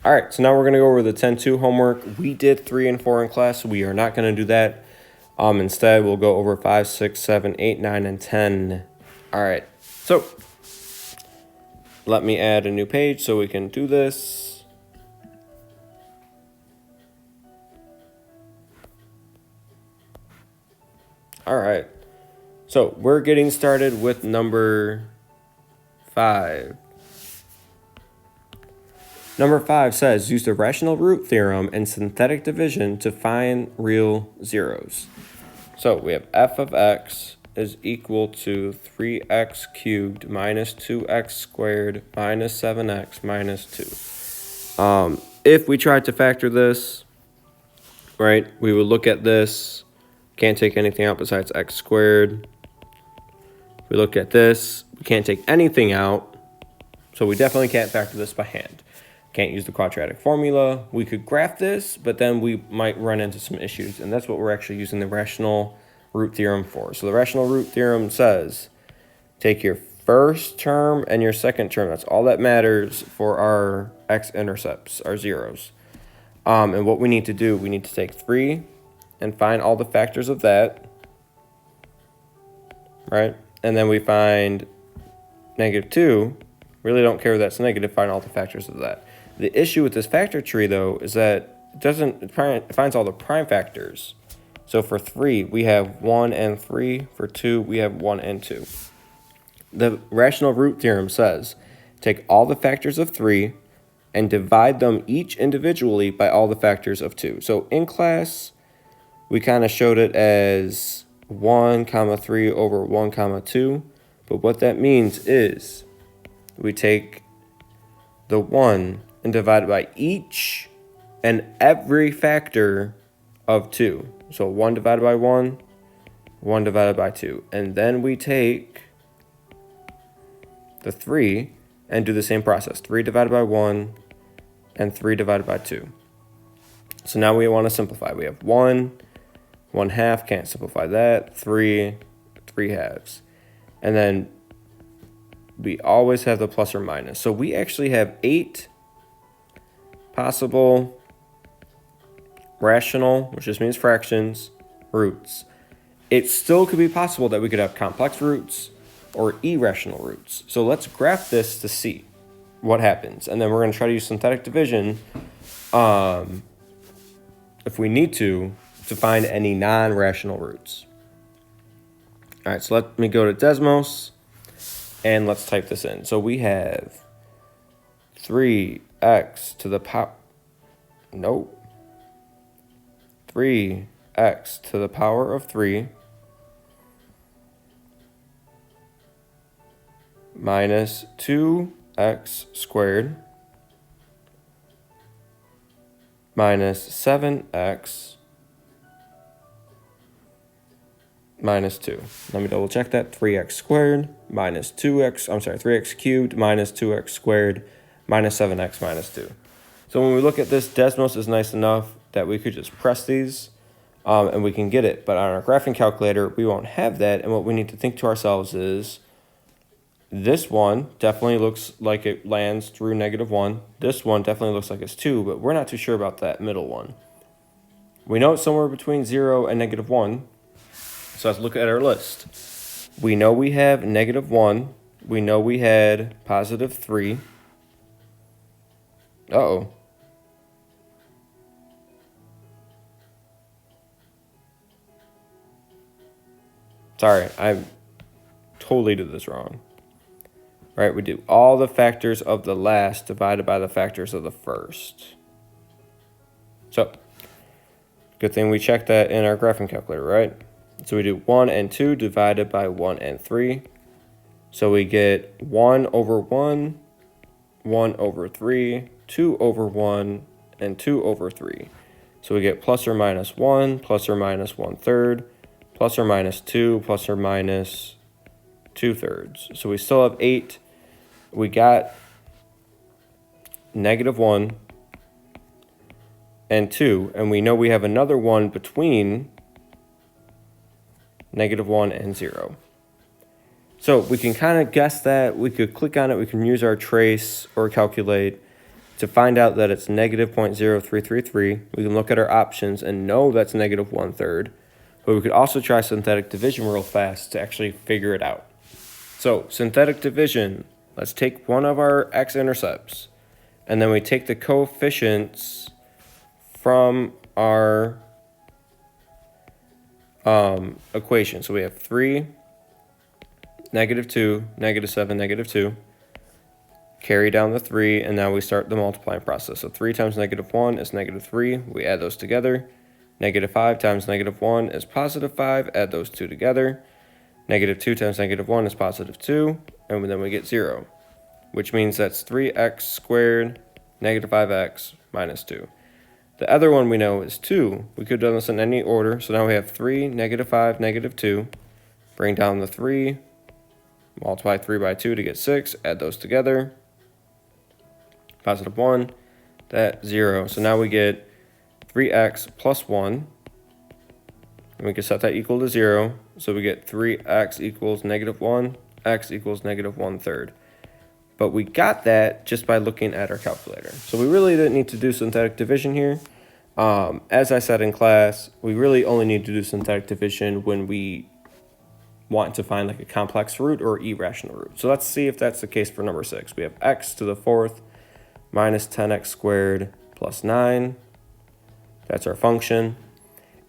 All right, so now we're going to go over the 10-2 homework. We did 3 and 4 in class, so we are not going to do that. Instead, we'll go over 5, 6, 7, 8, 9, and 10. All right, so let me add a new page so we can do this. All right, so we're getting started with number 5. Number 5 says, use the rational root theorem and synthetic division to find real zeros. So we have f of x is equal to 3x cubed minus 2x squared minus 7x minus 2. If we tried to factor this, right, we would look at this. Can't take anything out besides x squared. If we look at this, we can't take anything out. So we definitely can't factor this by hand. Can't use the quadratic formula. We could graph this, but then we might run into some issues, and that's what we're actually using the rational root theorem for. So the rational root theorem says, take your first term and your second term. That's all that matters for our x-intercepts, our zeros. And what we need to do, we need to take 3 and find all the factors of that, right? And then we find -2. Really don't care if that's negative, find all the factors of that. The issue with this factor tree, though, is that it finds all the prime factors. So for 3, we have 1 and 3. For 2, we have 1 and 2. The rational root theorem says, take all the factors of 3 and divide them each individually by all the factors of 2. So in class, we kind of showed it as 1, 3 over 1, 2. But what that means is we take the 1 and divide it by each and every factor of 2. So 1 divided by 1, 1 divided by 2. And then we take the 3 and do the same process. 3 divided by 1 and 3 divided by 2. So now we want to simplify. We have 1 half, can't simplify that. 3 halves. And then we always have the plus or minus. So we actually have 8 possible rational, which just means fractions, roots. It still could be possible that we could have complex roots or irrational roots. So let's graph this to see what happens. And then we're going to try to use synthetic division if we need to find any non-rational roots. All right, so let me go to Desmos. And let's type this in. So we have 3x to the power, 3x to the power of 3 minus 2x squared minus 7x minus 2. Let me double check that. 3x squared minus 3x cubed minus 2x squared minus 7x minus 2. So when we look at this, Desmos is nice enough that we could just press these and we can get it. But on our graphing calculator, we won't have that. And what we need to think to ourselves is, this one definitely looks like it lands through -1. This one definitely looks like it's 2, but we're not too sure about that middle one. We know it's somewhere between 0 and -1. So let's look at our list. We know we have -1. We know we had +3. Uh-oh. Sorry, I totally did this wrong. Right, we do all the factors of the last divided by the factors of the first. So, good thing we checked that in our graphing calculator, right? So we do 1 and 2 divided by 1 and 3. So we get 1 over 1, 1 over 3, 2 over 1, and 2 over 3. So we get plus or minus 1, plus or minus 1/3, plus or minus 2, plus or minus 2/3. So we still have 8. We got -1 and 2, and we know we have another 1 between -1 and 0. So we can kind of guess that. We could click on it. We can use our trace or calculate. To find out that it's negative 0.0333, we can look at our options and know that's negative 1/3, but we could also try synthetic division real fast to actually figure it out. So synthetic division, let's take one of our x-intercepts, and then we take the coefficients from our equation. So we have 3, -2, -7, -2. Carry down the 3, and now we start the multiplying process. So 3 times -1 is -3. We add those together. -5 times -1 is +5. Add those two together. -2 times -1 is +2. And then we get 0, which means that's 3x squared -5x minus 2. The other one we know is 2. We could have done this in any order. So now we have 3, -5, -2. Bring down the 3. Multiply 3 by 2 to get 6. Add those together. +1. That's 0. So now we get 3x plus 1. And we can set that equal to 0. So we get 3x equals -1. X equals -1/3. But we got that just by looking at our calculator. So we really didn't need to do synthetic division here. As I said in class, we really only need to do synthetic division when we want to find like a complex root or irrational root. So let's see if that's the case for number 6. We have x to the 4th minus 10x squared plus 9. That's our function.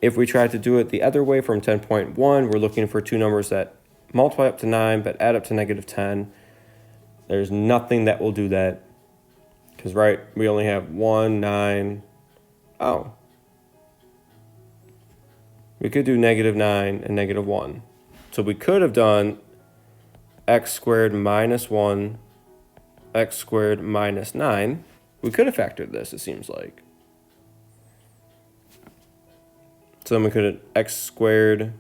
If we try to do it the other way from 10.1, we're looking for two numbers that multiply up to 9 but add up to -10. There's nothing that will do that because, right, we only have 1, 9. Oh. We could do -9 and -1. So we could have done x squared minus 1, x squared minus 9. We could have factored this, it seems like. So then we could have x squared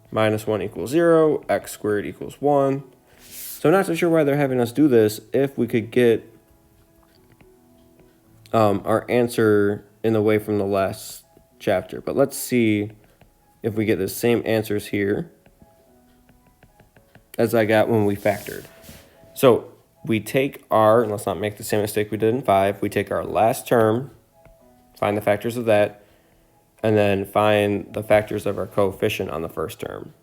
minus 1 equals 0, x squared equals 1. So I'm not so sure why they're having us do this if we could get our answer in the way from the last chapter. But let's see if we get the same answers here as I got when we factored. So we take our, and let's not make the same mistake we did in 5, we take our last term, find the factors of that, and then find the factors of our coefficient on the first term.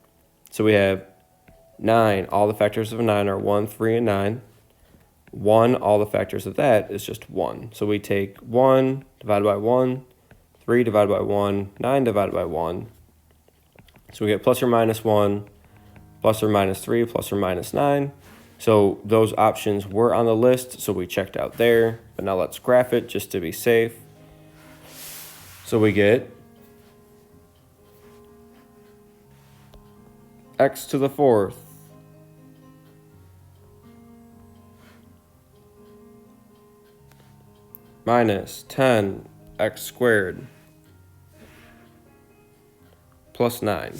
So we have 9, all the factors of 9 are 1, 3, and 9. 1, all the factors of that is just 1. So we take 1 divided by 1, 3 divided by 1, 9 divided by 1. So we get plus or minus 1, plus or minus 3, plus or minus 9. So those options were on the list, so we checked out there. But now let's graph it just to be safe. So we get x to the 4th minus 10x squared plus 9.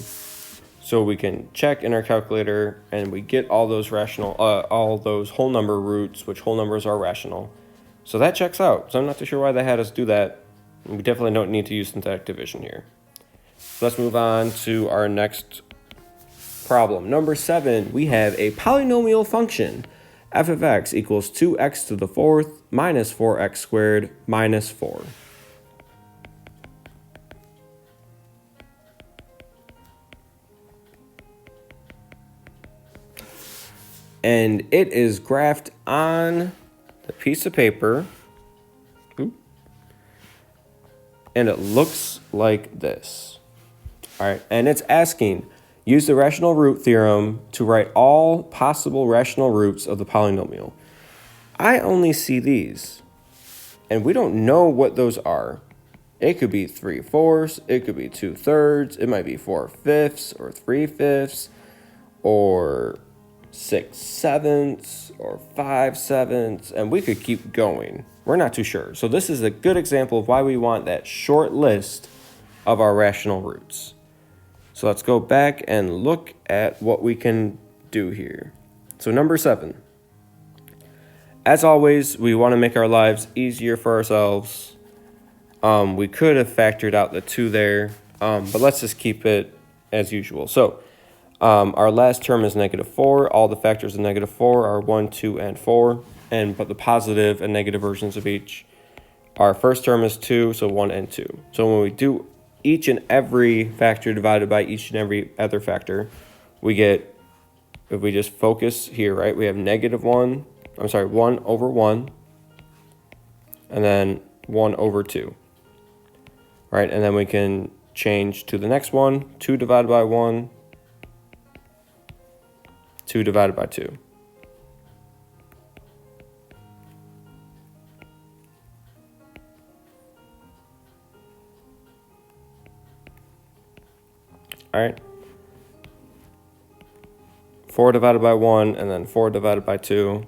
So we can check in our calculator and we get all those all those whole number roots, which whole numbers are rational. So that checks out. So I'm not too sure why they had us do that. We definitely don't need to use synthetic division here. So let's move on to our next problem. Number 7, we have a polynomial function. F of x equals 2x to the 4th minus 4x squared minus 4. And it is graphed on the piece of paper. And it looks like this. All right, and it's asking, use the rational root theorem to write all possible rational roots of the polynomial. I only see these, and we don't know what those are. It could be 3/4, it could be 2/3, it might be 4/5 or 3/5, or 6/7 or 5/7, and we could keep going. We're not too sure. So this is a good example of why we want that short list of our rational roots. So let's go back and look at what we can do here. So number 7. As always, we want to make our lives easier for ourselves. We could have factored out the 2 there, but let's just keep it as usual. So our last term is -4. All the factors of -4 are 1, 2, and 4, but the positive and negative versions of each. Our first term is 2, so 1 and 2. So when we do each and every factor divided by each and every other factor, we get, if we just focus here, right, we have -1, 1 over 1, and then 1 over 2, right? And then we can change to the next one, 2 divided by 1, 2 divided by 2. All right. 4 divided by 1, and then 4 divided by 2.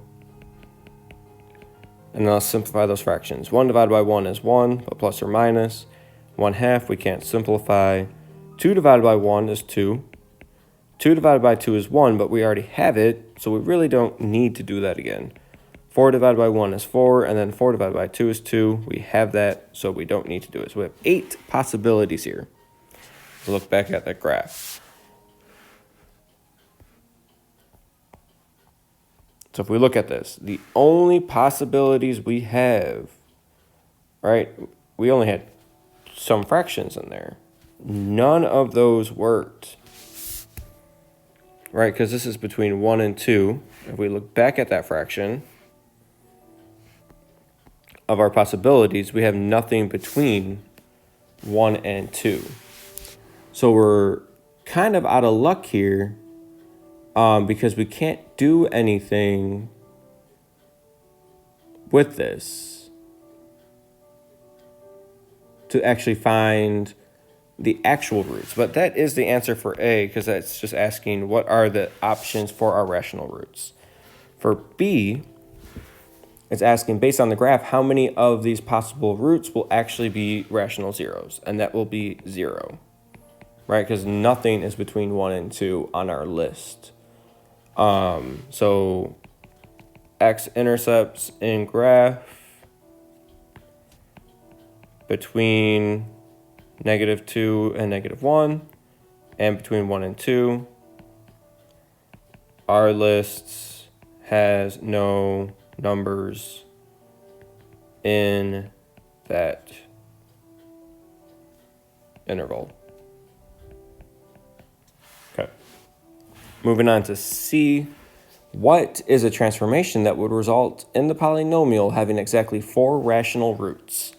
And then let's simplify those fractions. 1 divided by 1 is 1, but plus or minus. 1/2, we can't simplify. 2 divided by 1 is 2. 2 divided by 2 is 1, but we already have it, so we really don't need to do that again. 4 divided by 1 is 4, and then 4 divided by 2 is 2. We have that, so we don't need to do it. So we have 8 possibilities here. Let's look back at that graph. So if we look at this, the only possibilities we have, right, we only had some fractions in there. None of those worked, right, because this is between 1 and 2. If we look back at that fraction of our possibilities, we have nothing between 1 and 2. So we're kind of out of luck here because we can't do anything with this to actually find the actual roots. But that is the answer for A, because that's just asking what are the options for our rational roots. For B, it's asking, based on the graph, how many of these possible roots will actually be rational zeros, and that will be 0. Right, because nothing is between 1 and 2 on our list. So x-intercepts in graph between -2 and -1, and between 1 and 2. Our list has no numbers in that interval. Okay. Moving on to C. What is a transformation that would result in the polynomial having exactly 4 rational roots?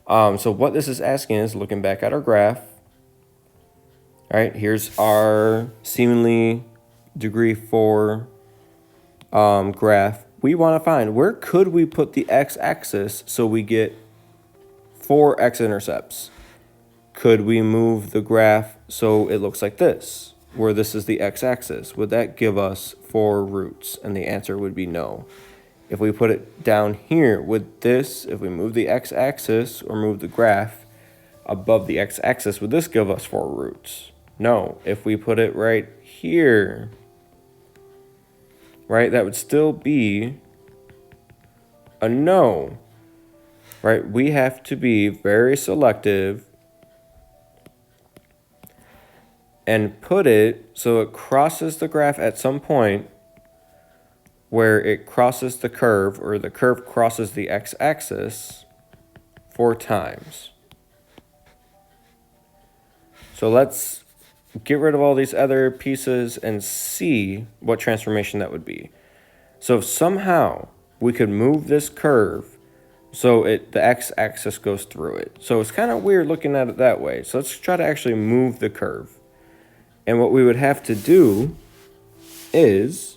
So what this is asking is, looking back at our graph, all right, here's our seemingly degree 4 graph. We want to find, where could we put the x-axis so we get 4 x-intercepts? Could we move the graph so it looks like this, where this is the x-axis? Would that give us 4 roots? And the answer would be no. If we put it down here, would this, if we move the x-axis or move the graph above the x-axis, would this give us 4 roots? No. If we put it right here, right, that would still be a no, right? We have to be very selective and put it so it crosses the graph at some point where it crosses the curve, or the curve crosses the x-axis 4 times. So let's get rid of all these other pieces and see what transformation that would be. So if somehow we could move this curve so the x-axis goes through it. So it's kind of weird looking at it that way. So let's try to actually move the curve. And what we would have to do is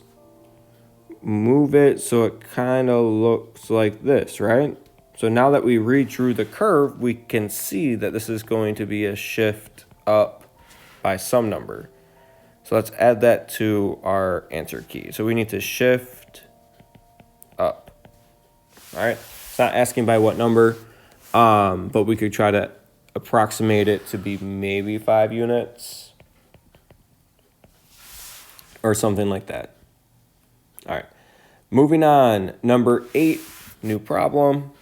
move it so it kind of looks like this, right? So now that we redrew the curve, we can see that this is going to be a shift up by some number. So let's add that to our answer key. So we need to shift up. All right, it's not asking by what number, but we could try to approximate it to be maybe 5 units or something like that. All right, moving on. Number 8, new problem.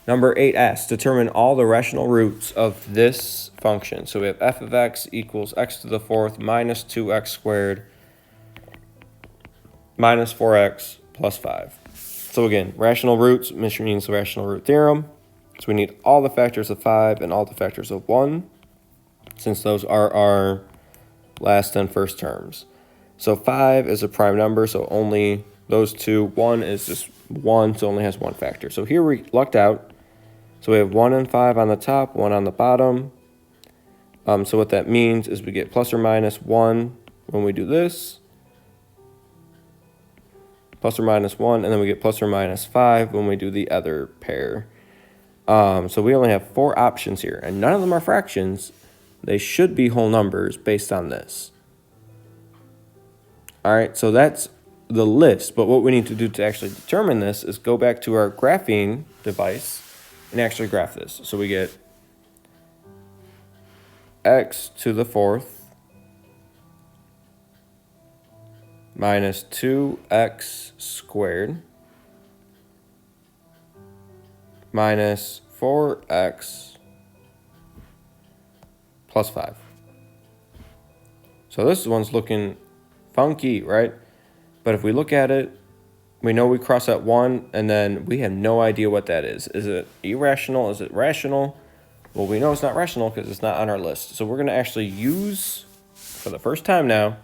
Number 8 asks, determine all the rational roots of this function. So we have f of x equals x to the 4th minus 2x squared minus 4x plus 5. So again, rational roots means the rational root theorem. So we need all the factors of 5 and all the factors of 1, since those are our last and first terms. So 5 is a prime number, so only those two. 1 is just 1, so it only has one factor. So here we lucked out. So we have 1 and 5 on the top, 1 on the bottom. So what that means is we get plus or minus 1 when we do this, plus or minus 1, and then we get plus or minus 5 when we do the other pair. So we only have 4 options here, and none of them are fractions. They should be whole numbers based on this. All right, so that's the list, but what we need to do to actually determine this is go back to our graphing device and actually graph this. So we get x to the 4th minus 2x squared minus 4x plus 5. So this one's looking funky, right? But if we look at it, we know we cross at 1, and then we have no idea what that is. Is it irrational? Is it rational? Well, we know it's not rational because it's not on our list. So we're going to actually use, for the first time now,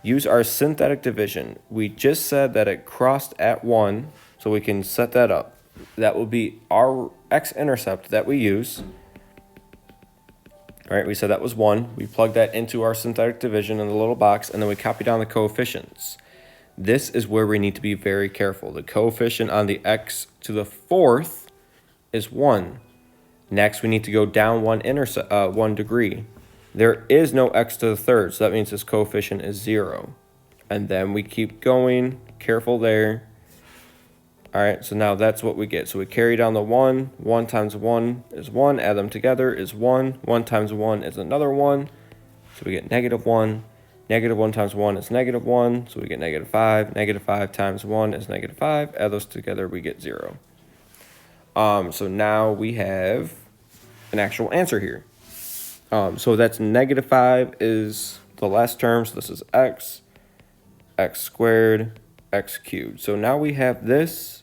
use our synthetic division. We just said that it crossed at 1, so we can set that up. That will be our x-intercept that we use. All right, we said that was 1. We plugged that into our synthetic division in the little box, and then we copy down the coefficients. This is where we need to be very careful. The coefficient on the x to the 4th is 1. Next, we need to go down 1 degree. There is no x to the 3rd, so that means this coefficient is 0. And then we keep going, careful there. All right, so now that's what we get. So we carry down the 1. 1 times 1 is 1. Add them together is 1. 1 times 1 is another 1. So we get negative 1. Negative 1 times 1 is negative 1. So we get negative 5. Negative 5 times 1 is negative 5. Add those together, we get 0. So now we have an actual answer here. So that's negative 5 is the last term. So this is x squared, x cubed. So now we have this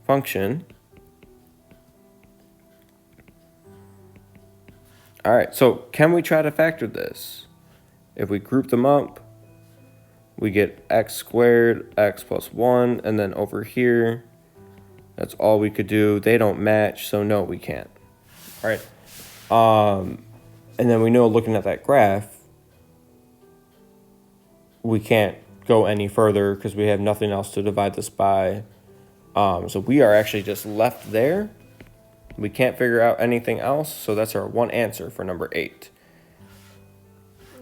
function. All right, so can we try to factor this? If we group them up, we get x squared, x plus 1, and then over here, that's all we could do. They don't match, so no, we can't. All right. And then we know, looking at that graph, we can't go any further because we have nothing else to divide this by. So we are actually just left there. We can't figure out anything else, so that's our one answer for number 8.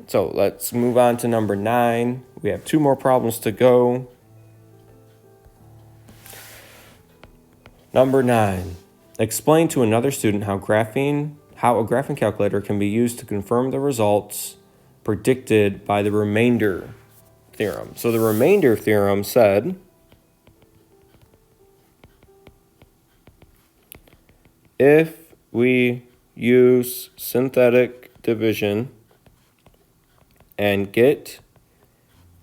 So let's move on to number 9. We have 2 more problems to go. Number 9. Explain to another student how a graphing calculator can be used to confirm the results predicted by the remainder theorem. So the remainder theorem said, if we use synthetic division and get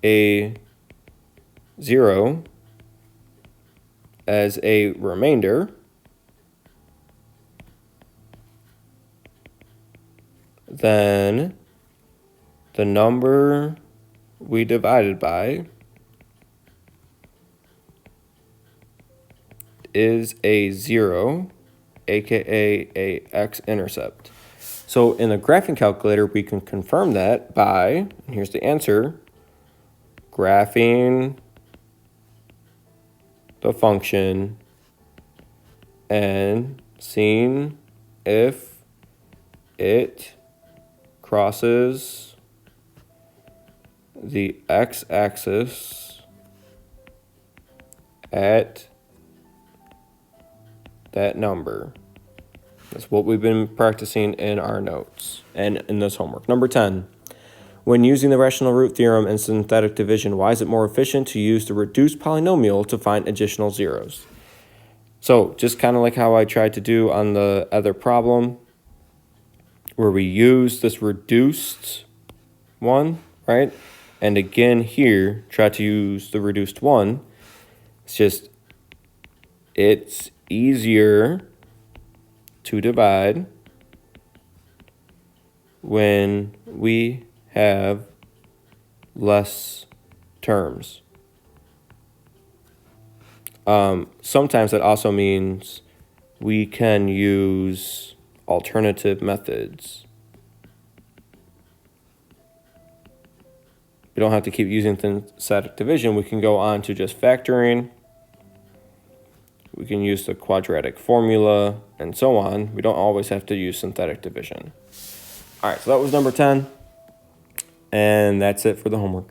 a 0 as a remainder, then the number we divided by is a 0, aka a x-intercept. So in the graphing calculator, we can confirm that by, and here's the answer, graphing the function and seeing if it crosses the x-axis at that number. That's what we've been practicing in our notes and in this homework. Number 10, when using the rational root theorem and synthetic division, why is it more efficient to use the reduced polynomial to find additional zeros? So just kind of like how I tried to do on the other problem, where we use this reduced one, right? And again here, try to use the reduced one. It's just it's easier to divide when we have less terms. Sometimes that also means we can use alternative methods. We don't have to keep using synthetic division. We can go on to just factoring. We can use the quadratic formula and so on. We don't always have to use synthetic division. All right, so that was number 10. And that's it for the homework.